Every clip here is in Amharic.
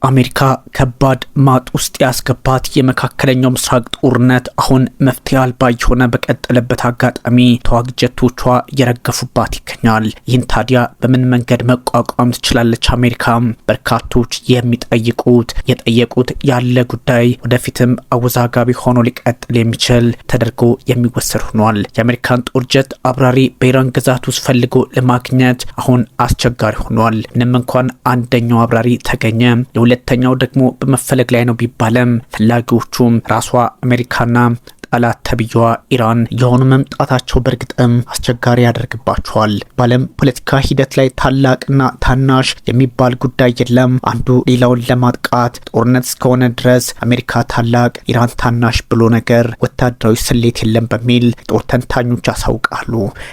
አሜሪካ ከባድ ማጥ ውስጥ ያስገባት የመካከለኛው ምስራቅ ጦርነት አሁን መፍትሄ አልባ የሆነ በቀጠለበት አጋጣሚ ተዋጊ ጀቶቿ እየረገፉባት ይገኛል። ይህን ታዲያ በምን መንገድ መቋቋም ትችላለች አሜሪካ? በርካቶች የጠየቁት ያለ ጉዳይ ወደፊትም አወዛጋቢ ሆኖ ሊቀጥል የሚችል ተደርጎ የሚወሰድ ሆኗል። የአሜሪካን ጦር ጀት አብራሪ በኢራን ግዛት ውስጥ ፈልጎ ለማግኘት አሁን አስቸጋሪ ሆኗል። ምንም እንኳን አንደኛው አብራሪ ተገኘ፣ ሁለተኛው ደግሞ በመፈለግ ላይ ነው ቢባለም ፈላጊዎቹም ራሷ አሜሪካና ጠላት ተብያዋ ኢራን የሆኑ መምጣታቸው በእርግጥም አስቸጋሪ ያደርግባቸዋል። በዓለም ፖለቲካ ሂደት ላይ ታላቅና ታናሽ የሚባል ጉዳይ የለም። አንዱ ሌላውን ለማጥቃት ጦርነት እስከሆነ ድረስ አሜሪካ ታላቅ ኢራን ታናሽ ብሎ ነገር ወታደራዊ ስሌት የለም በሚል ጦር ተንታኞች ያሳውቃሉ።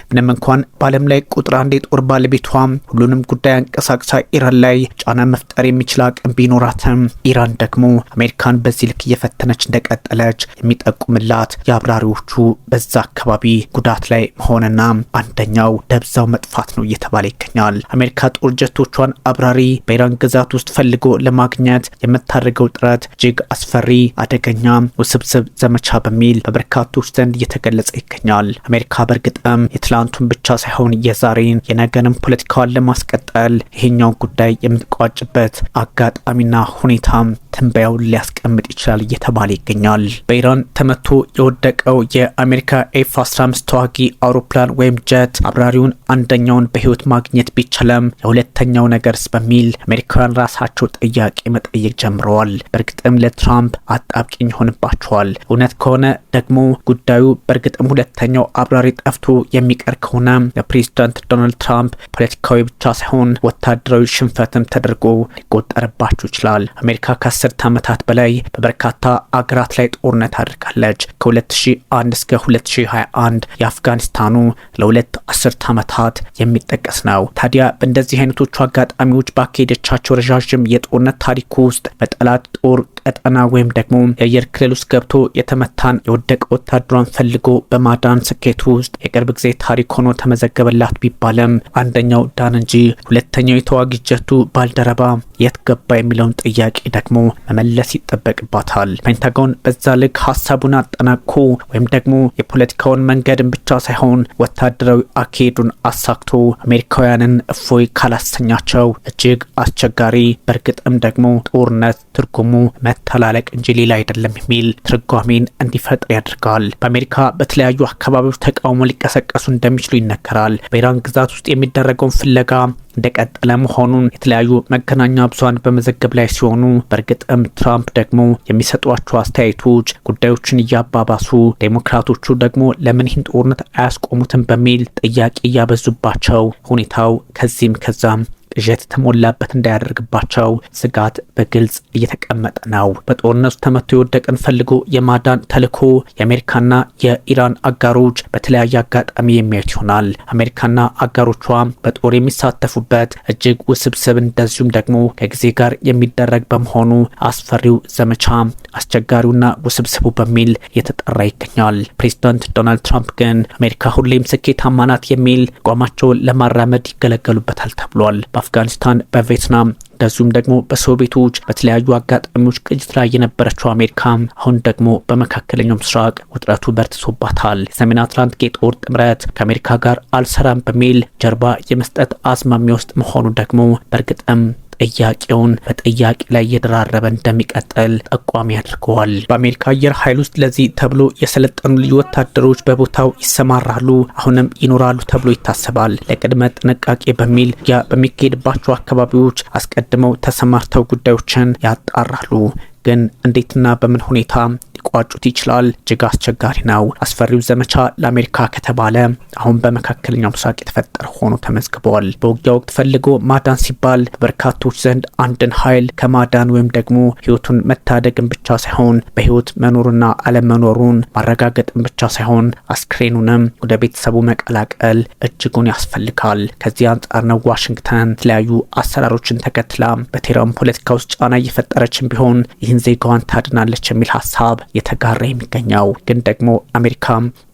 ምንም እንኳን በዓለም ላይ ቁጥር አንድ የጦር ባለቤቷም ሁሉንም ጉዳይ አንቀሳቅሳ ኢራን ላይ ጫና መፍጠር የሚችል አቅም ቢኖራትም ኢራን ደግሞ አሜሪካን በዚህ ልክ እየፈተነች እንደቀጠለች የሚጠቁምላት የአብራሪዎቹ በዛ አካባቢ ጉዳት ላይ መሆንና አንደኛው ደብዛው መጥፋት ነው እየተባለ ይገኛል። አሜሪካ ጦር ጀቶቿን አብራሪ በኢራን ግዛት ውስጥ ፈልጎ ለማግኘት የምታደርገው ጥረት እጅግ አስፈሪ፣ አደገኛ፣ ውስብስብ ዘመቻ በሚል በበርካቶች ዘንድ እየተገለጸ ይገኛል። አሜሪካ በእርግጥም የትላንቱን ብቻ ሳይሆን የዛሬን የነገንም ፖለቲካዋን ለማስቀጠል ይሄኛው ጉዳይ የምትቋጭበት አጋጣሚና ሁኔታ ትንበያውን ሊያስቀምጥ ይችላል እየተባለ ይገኛል። በኢራን ተመቶ የወደቀው የአሜሪካ ኤፍ-15 ተዋጊ አውሮፕላን ወይም ጀት አብራሪውን አንደኛውን በህይወት ማግኘት ቢችልም የሁለተኛው ነገርስ በሚል አሜሪካውያን ራሳቸው ጥያቄ መጠየቅ ጀምረዋል። በእርግጥም ለትራምፕ አጣብቂኝ ይሆንባቸዋል። እውነት ከሆነ ደግሞ ጉዳዩ በእርግጥም ሁለተኛው አብራሪ ጠፍቶ የሚቀር ከሆነ የፕሬዝዳንት ዶናልድ ትራምፕ ፖለቲካዊ ብቻ ሳይሆን ወታደራዊ ሽንፈትም ተደርጎ ሊቆጠርባቸው ይችላል። አሜሪካ ከ10 ዓመታት በላይ በበርካታ አገራት ላይ ጦርነት አድርጋለች። ከ2001 እስከ 2021 የአፍጋኒስታኑ ለሁለት አስርት ዓመታት የሚጠቀስ ነው። ታዲያ በእንደዚህ አይነቶቹ አጋጣሚዎች ባካሄደቻቸው ረዣዥም የጦርነት ታሪክ ውስጥ በጠላት ጦር ቀጠና ወይም ደግሞ የአየር ክልል ውስጥ ገብቶ የተመታን የወደቀ ወታደሯን ፈልጎ በማዳን ስኬቱ ውስጥ የቅርብ ጊዜ ታሪክ ሆኖ ተመዘገበላት ቢባልም አንደኛው ዳን እንጂ ሁለተኛው የተዋጊ ጀቱ ባልደረባ የት ገባ የሚለውን ጥያቄ ደግሞ መመለስ ይጠበቅባታል። ፔንታጎን በዛ ልክ ሀሳቡን አጠናቆ ወይም ደግሞ የፖለቲካውን መንገድን ብቻ ሳይሆን ወታደራዊ አካሄዱን አሳክቶ አሜሪካውያንን እፎይ ካላሰኛቸው እጅግ አስቸጋሪ፣ በእርግጥም ደግሞ ጦርነት ትርጉሙ መተላለቅ እንጂ ሌላ አይደለም የሚል ትርጓሜን እንዲፈጥር ያደርጋል። በአሜሪካ በተለያዩ አካባቢዎች ተቃውሞ ሊቀሰቀሱ እንደሚችሉ ይነገራል። በኢራን ግዛት ውስጥ የሚደረገውን ፍለጋ እንደቀጠለ መሆኑን የተለያዩ መገናኛ ብዙሃን በመዘገብ ላይ ሲሆኑ በእርግጥም ትራምፕ ደግሞ የሚሰጧቸው አስተያየቶች ጉዳዮችን እያባባሱ፣ ዴሞክራቶቹ ደግሞ ለምን ይህን ጦርነት አያስቆሙትም በሚል ጥያቄ እያበዙባቸው ሁኔታው ከዚህም ከዛም ቅዠት ተሞላበት እንዳያደርግባቸው ስጋት በግልጽ እየተቀመጠ ነው። በጦርነቱ ተመቶ የወደቀን ፈልጎ የማዳን ተልዕኮ የአሜሪካና የኢራን አጋሮች በተለያየ አጋጣሚ የሚያዩት ይሆናል። አሜሪካና አጋሮቿ በጦር የሚሳተፉበት እጅግ ውስብስብ እንደዚሁም ደግሞ ከጊዜ ጋር የሚደረግ በመሆኑ አስፈሪው ዘመቻ አስቸጋሪውና ውስብስቡ በሚል እየተጠራ ይገኛል። ፕሬዝዳንት ዶናልድ ትራምፕ ግን አሜሪካ ሁሌም ስኬታማ ናት የሚል አቋማቸውን ለማራመድ ይገለገሉበታል ተብሏል። በአፍጋኒስታን፣ በቪየትናም እንደዚሁም ደግሞ በሶቪየቶች በተለያዩ አጋጣሚዎች ቅጅት ላይ የነበረችው አሜሪካ አሁን ደግሞ በመካከለኛው ምስራቅ ውጥረቱ በርትቶባታል። የሰሜን አትላንቲክ የጦር ጥምረት ከአሜሪካ ጋር አልሰራም በሚል ጀርባ የመስጠት አዝማሚያ ውስጥ መሆኑ ደግሞ በእርግጥም ጥያቄውን በጥያቄ ላይ እየደራረበ እንደሚቀጥል ጠቋሚ ያደርገዋል። በአሜሪካ አየር ኃይል ውስጥ ለዚህ ተብሎ የሰለጠኑ ልዩ ወታደሮች በቦታው ይሰማራሉ፣ አሁንም ይኖራሉ ተብሎ ይታሰባል። ለቅድመ ጥንቃቄ በሚል በሚካሄድባቸው አካባቢዎች አስቀድመው ተሰማርተው ጉዳዮችን ያጣራሉ። ግን እንዴትና በምን ሁኔታ ሊቋጩት ይችላል? እጅግ አስቸጋሪ ነው። አስፈሪው ዘመቻ ለአሜሪካ ከተባለ አሁን በመካከለኛው ምስራቅ የተፈጠረ ሆኖ ተመዝግቧል። በውጊያ ወቅት ፈልጎ ማዳን ሲባል በርካቶች ዘንድ አንድን ኃይል ከማዳን ወይም ደግሞ ህይወቱን መታደግን ብቻ ሳይሆን በህይወት መኖሩና አለመኖሩን ማረጋገጥን ብቻ ሳይሆን አስክሬኑንም ወደ ቤተሰቡ መቀላቀል እጅጉን ያስፈልጋል። ከዚህ አንጻር ነው ዋሽንግተን የተለያዩ አሰራሮችን ተከትላ በቴህራን ፖለቲካ ውስጥ ጫና እየፈጠረችን ቢሆን ይህን ዜጋዋን ታድናለች የሚል ሀሳብ የተጋራ የሚገኘው። ግን ደግሞ አሜሪካ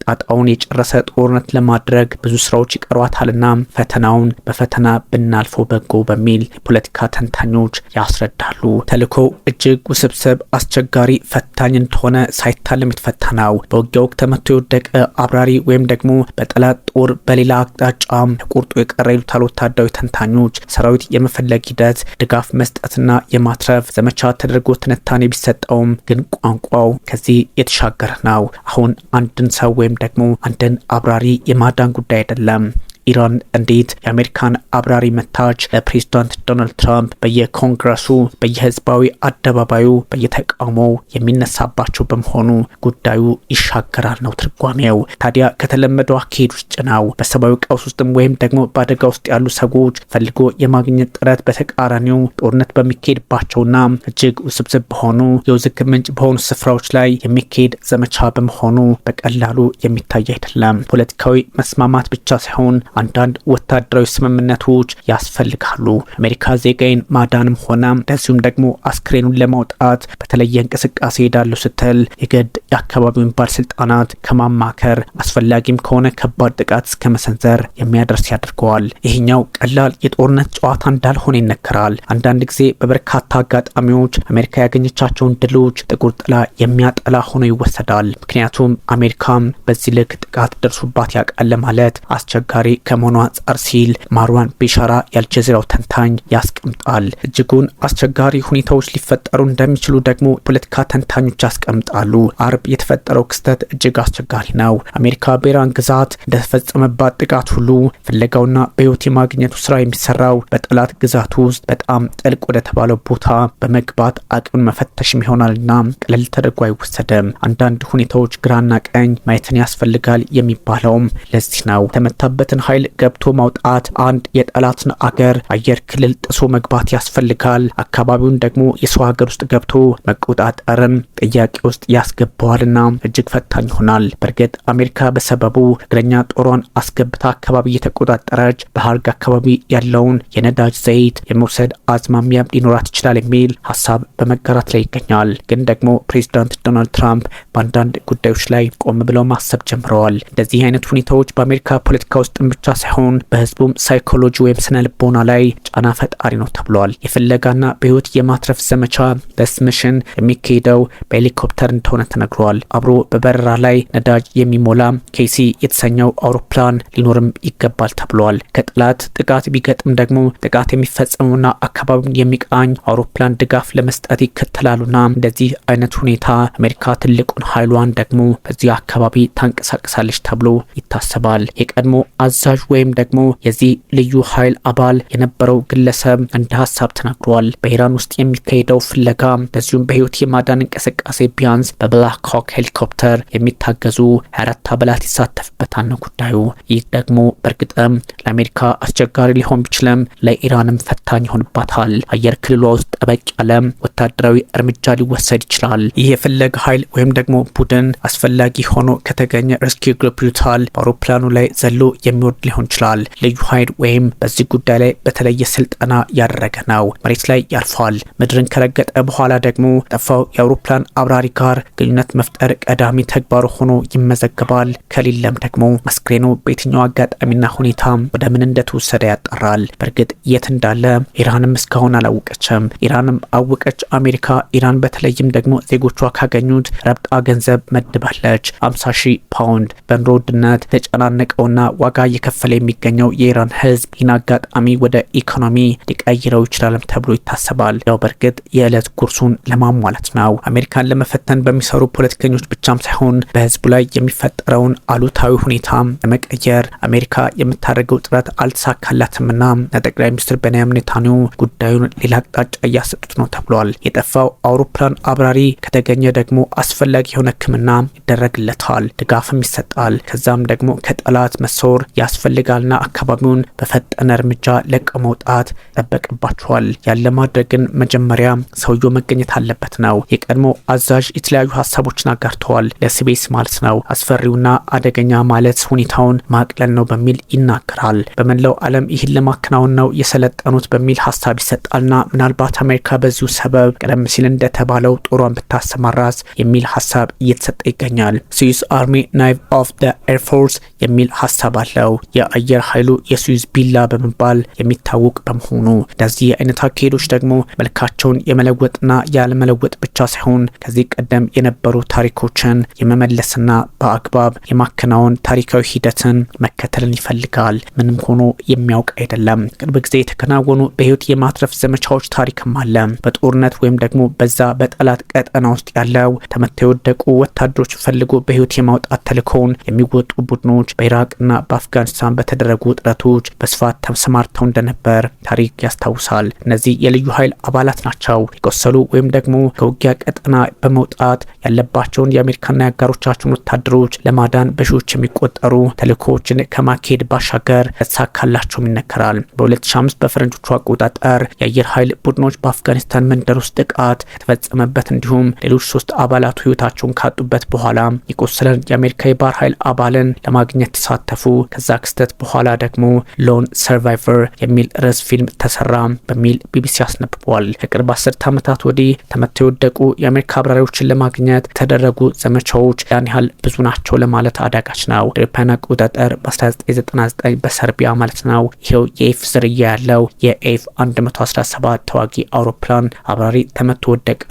ጣጣውን የጨረሰ ጦርነት ለማድረግ ብዙ ስራዎች ይቀሯታልና ፈተናውን በፈተና ብናልፈው በጎ በሚል የፖለቲካ ተንታኞች ያስረዳሉ። ተልዕኮው እጅግ ውስብስብ፣ አስቸጋሪ፣ ፈታኝ እንደሆነ ሳይታለም የተፈታ ነው። በውጊያ ወቅት ተመቶ የወደቀ አብራሪ ወይም ደግሞ በጠላት ጦር በሌላ አቅጣጫ ተቆርጦ የቀረ ይሉታል ወታደራዊ ተንታኞች። ሰራዊት የመፈለግ ሂደት፣ ድጋፍ መስጠትና የማትረፍ ዘመቻ ተደርጎ ትንታኔ ቢሰጠውም ግን ቋንቋው ከዚህ የተሻገረ ነው። አሁን አንድን ሰው ወይም ደግሞ አንድን አብራሪ የማዳን ጉዳይ አይደለም። ኢራን እንዴት የአሜሪካን አብራሪ መታች? ለፕሬዝዳንት ዶናልድ ትራምፕ በየኮንግረሱ በየህዝባዊ አደባባዩ በየተቃውሞው የሚነሳባቸው በመሆኑ ጉዳዩ ይሻገራል ነው ትርጓሜው። ታዲያ ከተለመደው አካሄድ ውስጥ ነው። በሰብአዊ ቀውስ ውስጥም ወይም ደግሞ በአደጋ ውስጥ ያሉ ሰዎች ፈልጎ የማግኘት ጥረት በተቃራኒው ጦርነት በሚካሄድባቸውና እጅግ ውስብስብ በሆኑ የውዝግብ ምንጭ በሆኑ ስፍራዎች ላይ የሚካሄድ ዘመቻ በመሆኑ በቀላሉ የሚታይ አይደለም። ፖለቲካዊ መስማማት ብቻ ሳይሆን አንዳንድ ወታደራዊ ስምምነቶች ያስፈልጋሉ። አሜሪካ ዜጋዬን ማዳንም ሆነ እንደዚሁም ደግሞ አስክሬኑን ለማውጣት በተለየ እንቅስቃሴ ሄዳለሁ ስትል የግድ የአካባቢውን ባለስልጣናት ከማማከር አስፈላጊም ከሆነ ከባድ ጥቃት እስከ መሰንዘር የሚያደርስ ያደርገዋል። ይህኛው ቀላል የጦርነት ጨዋታ እንዳልሆነ ይነገራል። አንዳንድ ጊዜ በበርካታ አጋጣሚዎች አሜሪካ ያገኘቻቸውን ድሎች ጥቁር ጥላ የሚያጠላ ሆኖ ይወሰዳል። ምክንያቱም አሜሪካም በዚህ ልክ ጥቃት ደርሶባት ያውቃል ማለት አስቸጋሪ ከመሆኑ አንጻር ሲል ማርዋን ቤሻራ የአልጀዚራው ተንታኝ ያስቀምጣል። እጅጉን አስቸጋሪ ሁኔታዎች ሊፈጠሩ እንደሚችሉ ደግሞ ፖለቲካ ተንታኞች ያስቀምጣሉ። አርብ የተፈጠረው ክስተት እጅግ አስቸጋሪ ነው። አሜሪካ በኢራን ግዛት እንደተፈጸመባት ጥቃት ሁሉ ፍለጋውና በህይወት የማግኘቱ ስራ የሚሰራው በጠላት ግዛት ውስጥ በጣም ጥልቅ ወደ ተባለው ቦታ በመግባት አቅምን መፈተሽም ይሆናልና ቀለል ተደርጎ አይወሰድም። አንዳንድ ሁኔታዎች ግራና ቀኝ ማየትን ያስፈልጋል የሚባለውም ለዚህ ነው። ተመታበትን ኃይል ገብቶ ማውጣት፣ አንድ የጠላትን አገር አየር ክልል ጥሶ መግባት ያስፈልጋል። አካባቢውን ደግሞ የሰው ሀገር ውስጥ ገብቶ መቆጣጠርን ጥያቄ ውስጥ ያስገባዋልና እጅግ ፈታኝ ይሆናል። በእርግጥ አሜሪካ በሰበቡ እግረኛ ጦሯን አስገብታ አካባቢ የተቆጣጠረች በሀርግ አካባቢ ያለውን የነዳጅ ዘይት የመውሰድ አዝማሚያ ሊኖራት ይችላል የሚል ሀሳብ በመጋራት ላይ ይገኛል። ግን ደግሞ ፕሬዝዳንት ዶናልድ ትራምፕ በአንዳንድ ጉዳዮች ላይ ቆም ብለው ማሰብ ጀምረዋል። እንደዚህ አይነት ሁኔታዎች በአሜሪካ ፖለቲካ ውስጥ ብቻ ሳይሆን በህዝቡም ሳይኮሎጂ ወይም ስነ ልቦና ላይ ጫና ፈጣሪ ነው ተብሏል። የፍለጋና በህይወት የማትረፍ ዘመቻ በስምሽን የሚካሄደው በሄሊኮፕተር እንደሆነ ተነግሯል። አብሮ በበረራ ላይ ነዳጅ የሚሞላ ኬሲ የተሰኘው አውሮፕላን ሊኖርም ይገባል ተብሏል። ከጠላት ጥቃት ቢገጥም ደግሞ ጥቃት የሚፈጸሙና አካባቢውን የሚቃኝ አውሮፕላን ድጋፍ ለመስጠት ይከተላሉና እንደዚህ አይነት ሁኔታ አሜሪካ ትልቁን ኃይሏን ደግሞ በዚህ አካባቢ ታንቀሳቀሳለች ተብሎ ይታሰባል። የቀድሞ አዛዥ ወይም ደግሞ የዚህ ልዩ ኃይል አባል የነበረው ግለሰብ እንደ ሀሳብ ተናግሯል። በኢራን ውስጥ የሚካሄደው ፍለጋ እንደዚሁም በህይወት የማዳን እንቅስቃሴ ቢያንስ በብላክ ሆክ ሄሊኮፕተር የሚታገዙ 24 አባላት ይሳተፍበታል ነው ጉዳዩ። ይህ ደግሞ በእርግጥም ለአሜሪካ አስቸጋሪ ሊሆን ቢችልም ለኢራንም ፈታኝ ይሆንባታል። አየር ክልሏ ውስጥ ጠበቅ ያለ ወታደራዊ እርምጃ ሊወሰድ ይችላል። ይህ የፍለጋ ኃይል ወይም ደግሞ ቡድን አስፈላጊ ሆኖ ከተገኘ ሬስኪው ግሩፕ ይሉታል በአውሮፕላኑ ላይ ዘሎ የሚወርድ ሊሆን ይችላል። ልዩ ኃይል ወይም በዚህ ጉዳይ ላይ በተለየ ስልጠና ያደረገ ነው። መሬት ላይ ያርፋል። ምድርን ከረገጠ በኋላ ደግሞ ጠፋው የአውሮፕላን አብራሪ ጋር ግንኙነት መፍጠር ቀዳሚ ተግባሩ ሆኖ ይመዘገባል። ከሌለም ደግሞ አስክሬኑ በየትኛው አጋጣሚና ሁኔታ ወደ ምን እንደተወሰደ ያጣራል። በእርግጥ የት እንዳለ ኢራንም እስካሁን አላወቀችም። ኢራንም አወቀች አሜሪካ ኢራን በተለይም ደግሞ ዜጎቿ ካገኙት ረብጣ ገንዘብ መድባለች። 50,000 ፓውንድ በኑሮ ውድነት ተጨናነቀውና ዋጋ እየከፈለ የሚገኘው የኢራን ህዝብ ይህን አጋጣሚ ወደ ኢኮኖሚ ሊቀይረው ይችላልም ተብሎ ይታሰባል። ያው በእርግጥ የዕለት ጉርሱን ለማሟላት ነው። አሜሪካን ለመፈተን በሚሰሩ ፖለቲከኞች ብቻም ሳይሆን በህዝቡ ላይ የሚፈጠረውን አሉታዊ ሁኔታ ለመቀየር አሜሪካ የምታደርገው ጥረት አልተሳካላትምና ጠቅላይ ሚኒስትር ቤንያሚን ኔታንያሁ ጉዳዩን ሌላ አቅጣጫ እያሰጡት ነው ተብሏል። የጠፋው አውሮፕላን አብራሪ ከተገኘ ደግሞ አስፈላጊ የሆነ ሕክምና ይደረግለታል፣ ድጋፍም ይሰጣል። ከዛም ደግሞ ከጠላት መሰወር ያስፈልጋልና አካባቢውን በፈጠነ እርምጃ ለቀው መውጣት ጠበቅባቸዋል። ያለ ማድረግን መጀመሪያ ሰውየው መገኘት አለበት ነው። የቀድሞ አዛዥ የተለያዩ ሀሳቦችን አጋርተዋል። ለሲቢኤስ ማለት ነው። አስፈሪውና አደገኛ ማለት ሁኔታውን ማቅለል ነው በሚል ይናገራል። በመላው ዓለም ይህን ለማከናወን ነው የሰለጠኑት በሚል ሀሳብ ይሰጣልና ምናልባት አሜሪካ በዚሁ ሰበብ ቀደም ሲል እንደተባለው ጦሯን ብታሰማራስ የሚል ሀሳብ እየተሰጠ ይገኛል። ስዊስ አርሚ ናይቭ ኦፍ ዘ ኤር ፎርስ የሚል ሀሳብ አለው። የአየር ኃይሉ የስዊዝ ቢላ በመባል የሚታወቅ በመሆኑ እንደዚህ አይነት አካሄዶች ደግሞ መልካቸውን የመለወጥና ያለመለወጥ ብቻ ሳይሆን ከዚህ ቀደም የነበሩ ታሪኮችን የመመለስና በአግባብ የማከናወን ታሪካዊ ሂደትን መከተልን ይፈልጋል። ምንም ሆኖ የሚያውቅ አይደለም። ቅርብ ጊዜ የተከናወኑ በህይወት የማትረፍ ዘመቻዎች ታሪክም አለ። በጦርነት ወይም ደግሞ በዛ በጠላት ቀጠና ውስጥ ያለው ተመተው የወደቁ ወታደሮች ፈልጎ በህይወት የማውጣት ተልእኮውን የሚወጡ ቡድኖች በኢራቅና በአፍጋኒስታን በተደረጉ ጥረቶች በስፋት ተሰማርተው እንደነበር ታሪክ ያስታውሳል። እነዚህ የልዩ ኃይል አባላት ናቸው የቆሰሉ ወይም ደግሞ ከውጊያ ቀጠና በመውጣት ያለባቸውን የአሜሪካና የአጋሮቻቸውን ወታደሮች ለማዳን በሺዎች የሚቆጠሩ ተልእኮዎችን ከማካሄድ ባሻገር ተሳካላቸውም ይነገራል። በ2005 በፈረንጆቹ አቆጣጠር የአየር ኃይል ቡድኖች በአፍጋኒስታን መንደር ውስጥ ጥቃት የተፈጸመበት እንዲሁም ሌሎች 3 አባላቱ ህይወታቸውን ካጡበት በኋላ የቆሰለን የአሜሪካ የባህር ኃይል አባልን ለማግኘት ተሳተፉ። ከዛ ክስተት በኋላ ደግሞ ሎን ሰርቫይቨር የሚል ርዕስ ፊልም ተሰራ በሚል ቢቢሲ አስነብቧል። ከቅርብ 10 ዓመታት ወዲህ ተመተው የወደቁ የአሜሪካ አብራሪዎችን ለማግኘት የተደረጉ ዘመቻዎች ያን ያህል ብዙ ናቸው ለማለት አዳጋች ነው። አውሮፓውያን አቆጣጠር በ1999 በሰርቢያ ማለት ነው ይሄው የኤፍ ዝርያ ያለው የኤፍ 117 ተዋጊ አውሮፕላን አብራሪ ተመቶ ወደቀ።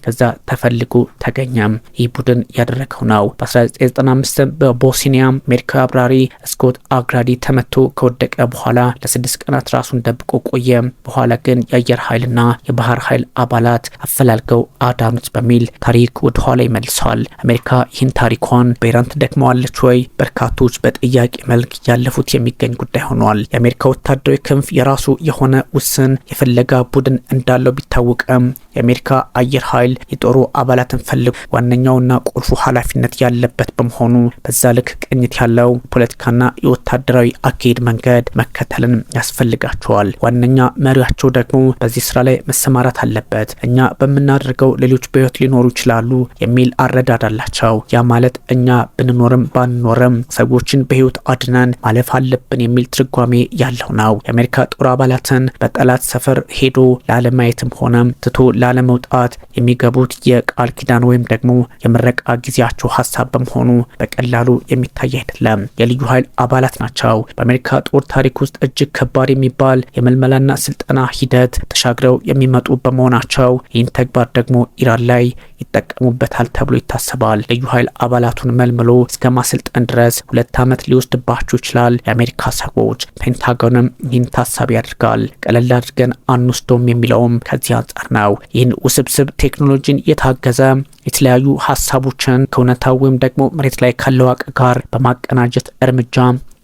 ከዛ ተፈልጎ ተገኘም። ይህ ቡድን ያደረገው ነው። በ1995 በቦስኒያ አሜሪካዊ አብራሪ ስኮት አግራዲ ተመቶ ከወደቀ በኋላ ለ6 ቀናት ራሱን ደብቆ ቆየ። በኋላ ግን የአየር ኃይልና የባህር ኃይል አባላት አፈላልገው አዳኑት በሚል ታሪክ ወደ ኋላ ይመልሰዋል። አሜሪካ ይህን ታሪኳን በኢራን ትደግመዋለች ወይ? በርካቶች በጥያቄ መልክ ያለፉት የሚገኝ ጉዳይ ሆኗል። የአሜሪካ ወታደራዊ ክንፍ የራሱ የሆነ ውስን የፈለጋ ቡድን እንዳለው ቢታወቅም የአሜሪካ አየር ኃይል የጦሩ አባላትን ፈልጎ ዋነኛውና ቁልፉ ኃላፊነት ያለበት በመሆኑ በዛ ልክ ቅኝት ያለው ፖለቲካና የወታደራዊ አካሄድ መንገድ መከተልን ያስፈልጋቸዋል። ዋነኛ መሪያቸው ደግሞ በዚህ ስራ ላይ መሰማራት አለበት። እኛ በምናደርገው ሌሎች በህይወት ሊኖሩ ይችላሉ የሚል አረዳድ አላቸው። ያ ማለት እኛ ብንኖርም ባንኖርም ሰዎችን በህይወት አድነን ማለፍ አለብን የሚል ትርጓሜ ያለው ነው። የአሜሪካ ጦር አባላትን በጠላት ሰፈር ሄዶ ላለማየትም ሆነ ትቶ ላለመውጣት የሚገቡት የቃል ኪዳን ወይም ደግሞ የምረቃ ጊዜያቸው ሀሳብ በመሆኑ በቀላሉ የሚታይ አይደለም። የልዩ ኃይል አባላት ናቸው። በአሜሪካ ጦር ታሪክ ውስጥ እጅግ ከባድ የሚባል የመልመላና ስልጠና ሂደት ተሻግረው የሚመጡ በመሆናቸው ይህን ተግባር ደግሞ ኢራን ላይ ይጠቀሙበታል ተብሎ ይታሰባል። ልዩ ኃይል አባላቱን መልምሎ እስከ ማሰልጠን ድረስ 2 ዓመት ሊወስድባቸው ይችላል። የአሜሪካ ሰዎች ፔንታጎንም ይህን ታሳቢ ያደርጋል። ቀለል አድርገን አንወስዶም የሚለውም ከዚህ አንጻር ነው። ይህን ውስብስብ ቴክኖሎጂን የታገዘ የተለያዩ ሀሳቦችን ከእውነታው ወይም ደግሞ መሬት ላይ ካለው አቅ ጋር በማቀናጀት እርምጃ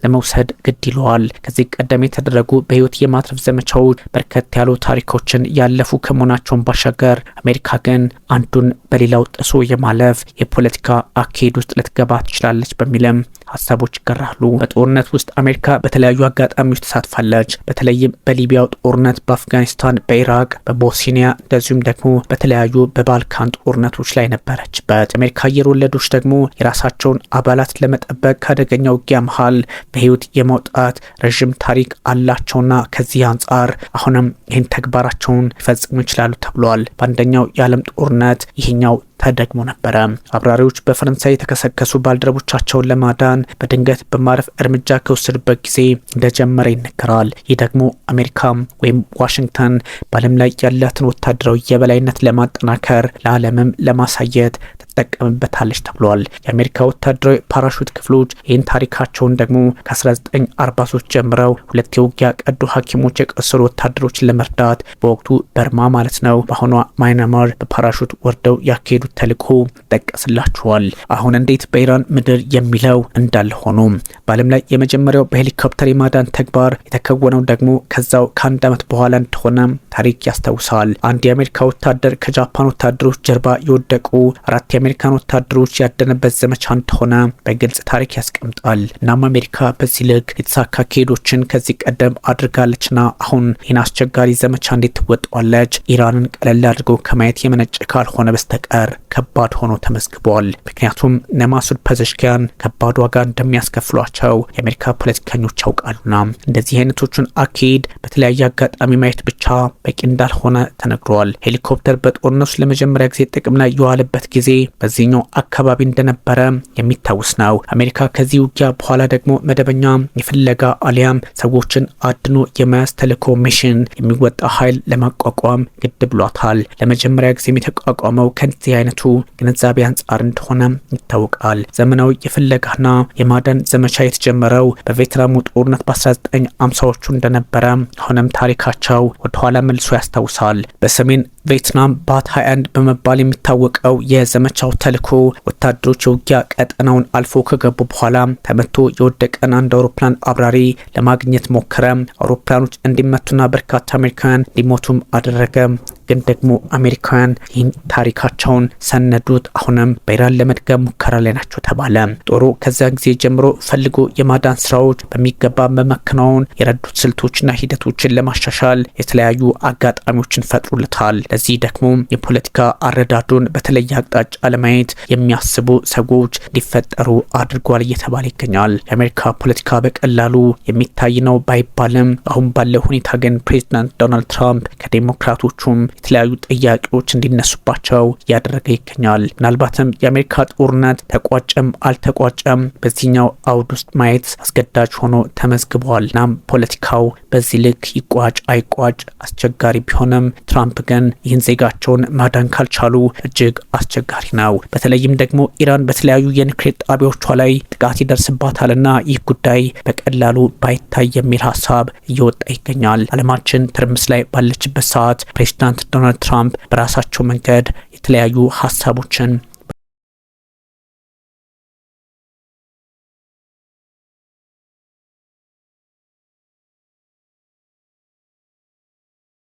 ለመውሰድ ግድ ይለዋል። ከዚህ ቀደም የተደረጉ በህይወት የማትረፍ ዘመቻዎች በርከት ያሉ ታሪኮችን ያለፉ ከመሆናቸውን ባሻገር አሜሪካ ግን አንዱን በሌላው ጥሶ የማለፍ የፖለቲካ አካሄድ ውስጥ ልትገባ ትችላለች በሚልም ሀሳቦች ይቀራሉ። በጦርነት ውስጥ አሜሪካ በተለያዩ አጋጣሚዎች ተሳትፋለች። በተለይም በሊቢያው ጦርነት፣ በአፍጋኒስታን፣ በኢራቅ፣ በቦስኒያ እንደዚሁም ደግሞ በተለያዩ በባልካን ጦርነቶች ላይ ነበረችበት። አሜሪካ አየር ወለዶች ደግሞ የራሳቸውን አባላት ለመጠበቅ ከአደገኛ ውጊያ መሃል በህይወት የመውጣት ረዥም ታሪክ አላቸውና ከዚህ አንጻር አሁንም ይህን ተግባራቸውን ሊፈጽሙ ይችላሉ ተብሏል። በአንደኛው የዓለም ጦርነት ይህኛው ተደግሞ ነበረ። አብራሪዎች በፈረንሳይ የተከሰከሱ ባልደረቦቻቸውን ለማዳን በድንገት በማረፍ እርምጃ ከወሰዱበት ጊዜ እንደጀመረ ይነገራል። ይህ ደግሞ አሜሪካ ወይም ዋሽንግተን በዓለም ላይ ያላትን ወታደራዊ የበላይነት ለማጠናከር ለዓለምም ለማሳየት ትጠቀምበታለች ተብሏል። የአሜሪካ ወታደራዊ ፓራሹት ክፍሎች ይህን ታሪካቸውን ደግሞ ከ1943 ጀምረው 2 የውጊያ ቀዶ ሐኪሞች የቆሰሉ ወታደሮችን ለመርዳት በወቅቱ በርማ ማለት ነው በአሁኗ ማይናማር በፓራሹት ወርደው ያካሄዱት ተልእኮ ይጠቀስላቸዋል። አሁን እንዴት በኢራን ምድር የሚለው እንዳለ ሆኖ በዓለም ላይ የመጀመሪያው በሄሊኮፕተር የማዳን ተግባር የተከወነው ደግሞ ከዛው ከ1 ዓመት በኋላ እንደሆነ ታሪክ ያስታውሳል። አንድ የአሜሪካ ወታደር ከጃፓን ወታደሮች ጀርባ የወደቁ 4 የአሜሪካን ወታደሮች ያደነበት ዘመቻ እንደሆነ በግልጽ ታሪክ ያስቀምጣል። እናም አሜሪካ በዚህ ልክ የተሳካ አካሄዶችን ከዚህ ቀደም አድርጋለችና አሁን ይህን አስቸጋሪ ዘመቻ እንዴት ትወጣዋለች? ኢራንን ቀለል አድርገው ከማየት የመነጨ ካልሆነ በስተቀር ከባድ ሆኖ ተመዝግቧል። ምክንያቱም ነማሱድ ፐዘሽኪያን ከባድ ዋጋ እንደሚያስከፍሏቸው የአሜሪካ ፖለቲከኞች ያውቃሉና እንደዚህ አይነቶቹን አካሄድ በተለያየ አጋጣሚ ማየት ብቻ ብቻ በቂ እንዳልሆነ ተነግሯል። ሄሊኮፕተር በጦርነቱ ለመጀመሪያ ጊዜ ጥቅም ላይ የዋለበት ጊዜ በዚህኛው አካባቢ እንደነበረ የሚታወስ ነው። አሜሪካ ከዚህ ውጊያ በኋላ ደግሞ መደበኛ የፍለጋ አሊያም ሰዎችን አድኖ የመያዝ ተልዕኮ ሚሽን የሚወጣ ኃይል ለማቋቋም ግድ ብሏታል። ለመጀመሪያ ጊዜ የተቋቋመው ከዚህ አይነቱ ግንዛቤ አንጻር እንደሆነ ይታወቃል። ዘመናዊ የፍለጋና የማዳን ዘመቻ የተጀመረው በቬትናሙ ጦርነት በ1950ዎቹ እንደነበረ አሁንም ታሪካቸው ወደኋላ መልሶ ያስታውሳል። በሰሜን ቬትናም ባት 21 በመባል የሚታወቀው የዘመቻው ተልዕኮ ወታደሮች የውጊያ ቀጠናውን አልፎ ከገቡ በኋላ ተመቶ የወደቀን አንድ አውሮፕላን አብራሪ ለማግኘት ሞከረ። አውሮፕላኖች እንዲመቱና በርካታ አሜሪካውያን እንዲሞቱም አደረገ። ግን ደግሞ አሜሪካውያን ይህን ታሪካቸውን ሰነዱት። አሁንም በኢራን ለመድገም ሙከራ ላይ ናቸው ተባለ። ጦሩ ከዚያ ጊዜ ጀምሮ ፈልጎ የማዳን ስራዎች በሚገባ በማከናወን የረዱት ስልቶችና ሂደቶችን ለማሻሻል የተለያዩ አጋጣሚዎችን ፈጥሩለታል። ለዚህ ደግሞ የፖለቲካ አረዳዱን በተለየ አቅጣጫ ለማየት የሚያስቡ ሰዎች እንዲፈጠሩ አድርጓል እየተባለ ይገኛል። የአሜሪካ ፖለቲካ በቀላሉ የሚታይ ነው ባይባልም አሁን ባለው ሁኔታ ግን ፕሬዚዳንት ዶናልድ ትራምፕ ከዴሞክራቶቹም የተለያዩ ጥያቄዎች እንዲነሱባቸው ያደረገ ይገኛል። ምናልባትም የአሜሪካ ጦርነት ተቋጨም አልተቋጨም በዚህኛው አውድ ውስጥ ማየት አስገዳጅ ሆኖ ተመዝግቧል። እናም ፖለቲካው በዚህ ልክ ይቋጭ አይቋጭ አስቸጋሪ ቢሆንም ትራምፕ ግን ይህን ዜጋቸውን ማዳን ካልቻሉ እጅግ አስቸጋሪ ነው። በተለይም ደግሞ ኢራን በተለያዩ የኒውክሌር ጣቢያዎቿ ላይ ጥቃት ይደርስባታልና ይህ ጉዳይ በቀላሉ ባይታይ የሚል ሀሳብ እየወጣ ይገኛል። ዓለማችን ትርምስ ላይ ባለችበት ሰዓት ፕሬዚዳንት ዶናልድ ትራምፕ በራሳቸው መንገድ የተለያዩ ሀሳቦችን